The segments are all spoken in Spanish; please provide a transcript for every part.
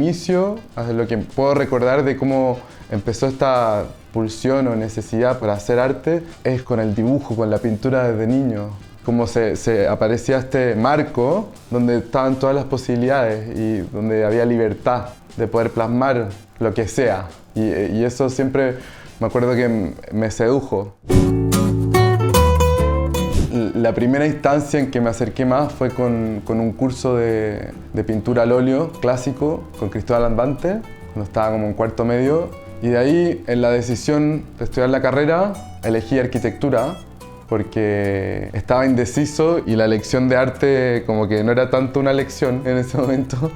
inicio, hasta lo que puedo recordar de cómo empezó esta pulsión o necesidad por hacer arte, es con el dibujo, con la pintura desde niño. Cómo se aparecía este marco donde estaban todas las posibilidades y donde había libertad de poder plasmar lo que sea. Y eso siempre me acuerdo que me sedujo. La primera instancia en que me acerqué más fue con un curso de pintura al óleo clásico con Cristóbal Andante, cuando estaba como en cuarto medio. Y de ahí, en la decisión de estudiar la carrera, elegí arquitectura porque estaba indeciso y la elección de arte como que no era tanto una elección en ese momento.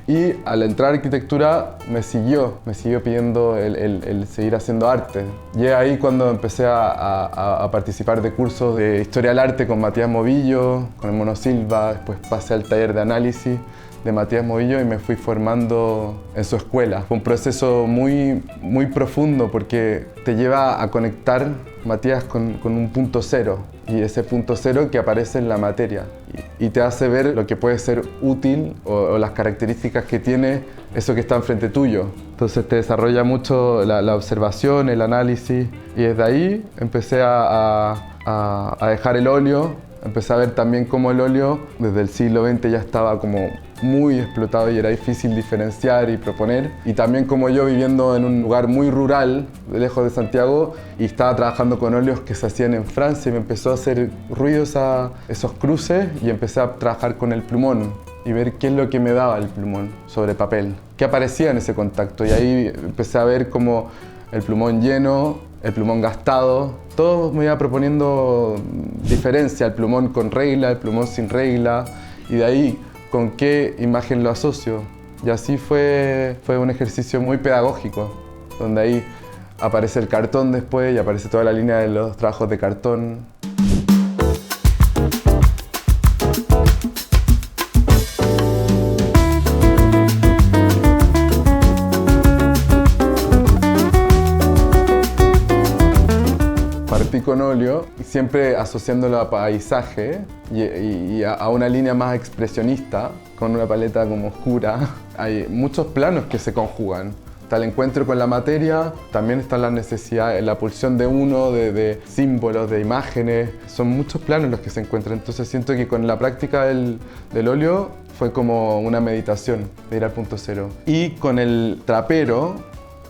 Y al entrar a arquitectura me siguió pidiendo el seguir haciendo arte. Y es ahí cuando empecé a participar de cursos de historia del arte con Matías Movillo, con el Mono Silva, después pasé al taller de análisis de Matías Movillo y me fui formando en su escuela. Fue un proceso muy profundo porque te lleva a conectar, Matías, con un punto cero, y ese punto cero que aparece en la materia y te hace ver lo que puede ser útil o las características que tiene eso que está enfrente tuyo. Entonces te desarrolla mucho la observación, el análisis, y desde ahí empecé a dejar el óleo. Empecé a ver también cómo el óleo desde el siglo XX ya estaba como muy explotado y era difícil diferenciar y proponer. Y también como yo viviendo en un lugar muy rural, lejos de Santiago, y estaba trabajando con óleos que se hacían en Francia y me empezó a hacer ruido esos cruces y empecé a trabajar con el plumón y ver qué es lo que me daba el plumón sobre papel, qué aparecía en ese contacto. Y ahí empecé a ver como el plumón lleno, el plumón gastado, todo me iba proponiendo diferencia, el plumón con regla, el plumón sin regla, y de ahí con qué imagen lo asocio. Y así fue un ejercicio muy pedagógico, donde ahí aparece el cartón después y aparece toda la línea de los trabajos de cartón. Partí con óleo, siempre asociándolo a paisaje y a una línea más expresionista, con una paleta como oscura. Hay muchos planos que se conjugan. Está el encuentro con la materia, también está la necesidad, la pulsión de uno, de símbolos, de imágenes. Son muchos planos los que se encuentran, entonces siento que con la práctica del óleo fue como una meditación de ir al punto cero. Y con el trapero,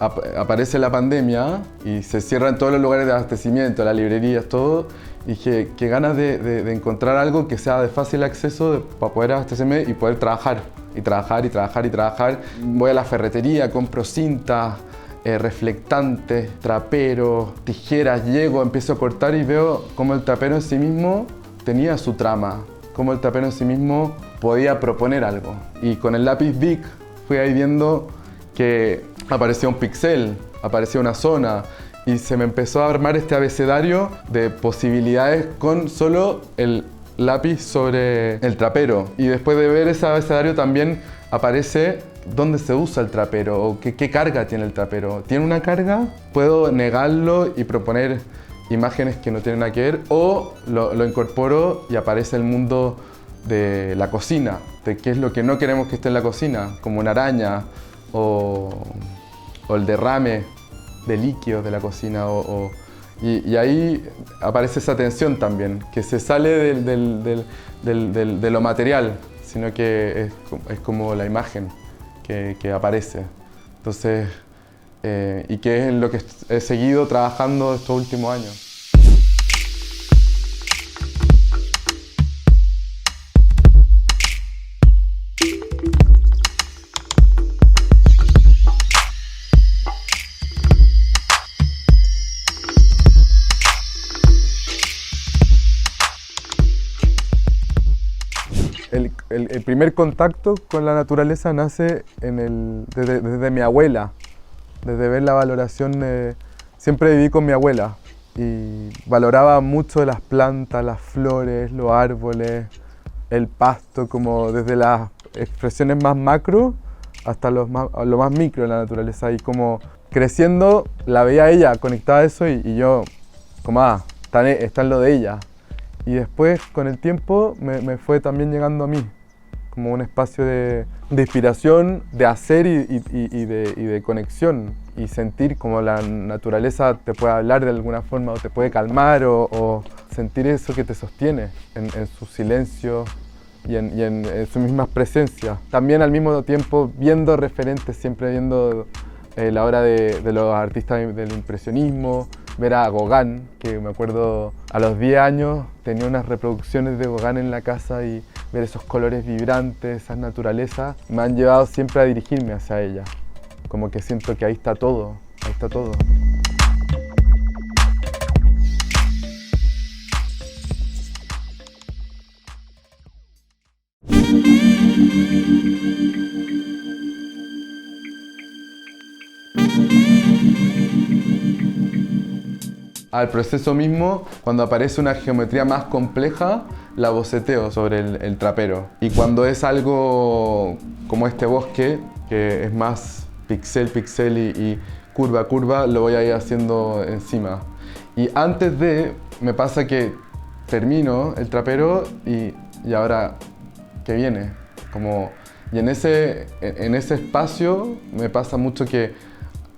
aparece la pandemia y se cierran todos los lugares de abastecimiento, las librerías, todo. Y dije, qué ganas de encontrar algo que sea de fácil acceso para poder abastecerme y poder trabajar. Y trabajar. Voy a la ferretería, compro cintas, reflectantes, traperos, tijeras, llego, empiezo a cortar y veo cómo el trapero en sí mismo tenía su trama, cómo el trapero en sí mismo podía proponer algo. Y con el lápiz Bic fui ahí viendo que aparecía un pixel, aparecía una zona y se me empezó a armar este abecedario de posibilidades con solo el lápiz sobre el trapero. Y después de ver ese abecedario también aparece dónde se usa el trapero o qué carga tiene el trapero. ¿Tiene una carga? Puedo negarlo y proponer imágenes que no tienen nada que ver, o lo incorporo y aparece el mundo de la cocina, de qué es lo que no queremos que esté en la cocina, como una araña o el derrame de líquidos de la cocina. Y ahí aparece esa tensión también, que se sale de lo material, sino que es como la imagen que aparece. Entonces, y que es en lo que he seguido trabajando estos últimos años. El primer contacto con la naturaleza nace desde mi abuela, desde ver la valoración. Siempre viví con mi abuela y valoraba mucho las plantas, las flores, los árboles, el pasto, como desde las expresiones más macro hasta lo más micro de la naturaleza. Y como creciendo la veía a ella conectada a eso y yo como está en lo de ella. Y después con el tiempo me fue también llegando a mí. como un espacio de inspiración, de hacer y de conexión. Y sentir como la naturaleza te puede hablar de alguna forma o te puede calmar o sentir eso que te sostiene en su silencio y en sus mismas presencias. También al mismo tiempo viendo referentes, siempre viendo la obra de los artistas del impresionismo, ver a Gauguin, que me acuerdo a los 10 años tenía unas reproducciones de Gauguin en la casa y ver esos colores vibrantes, esas naturalezas, me han llevado siempre a dirigirme hacia ella. Como que siento que ahí está todo, ahí está todo. Al proceso mismo, cuando aparece una geometría más compleja, la boceteo sobre el trapero. Y cuando es algo como este bosque, que es más pixel, pixel y curva, curva, lo voy a ir haciendo encima. Y antes de, me pasa que termino el trapero y ahora, ¿qué viene? Como, y en ese espacio me pasa mucho que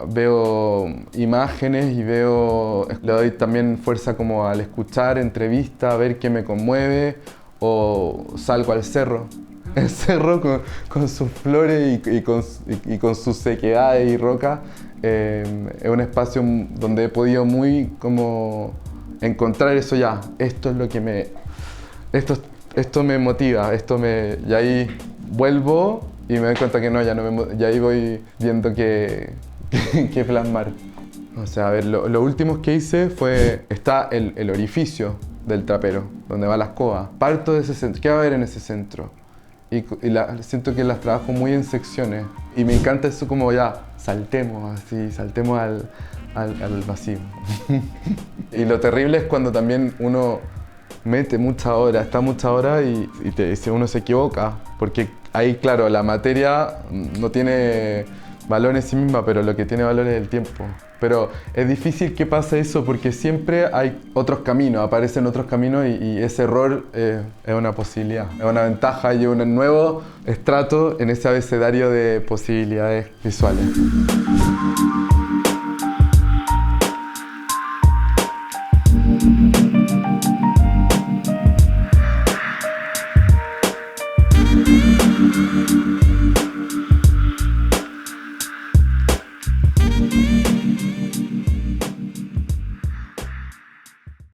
veo imágenes y le doy también fuerza como al escuchar entrevistas, a ver qué me conmueve, o salgo al cerro. El cerro con sus flores y con sus sequedades y rocas es un espacio donde he podido muy como encontrar eso ya. Esto es lo que esto me motiva, y ahí vuelvo y me doy cuenta que no, y ahí voy viendo que plasmar. O sea, a ver, lo último que hice está el orificio del trapero, donde va la escoba. Parto de ese centro. ¿Qué va a haber en ese centro? Siento que las trabajo muy en secciones. Y me encanta eso como ya, saltemos al vacío. Y lo terrible es cuando también uno mete mucha hora, está mucha hora y uno se equivoca. Porque ahí, claro, la materia no tiene valor en sí misma, pero lo que tiene valor es el tiempo. Pero es difícil que pase eso porque siempre hay otros caminos, aparecen otros caminos y ese error es una posibilidad, es una ventaja y un nuevo estrato en ese abecedario de posibilidades visuales.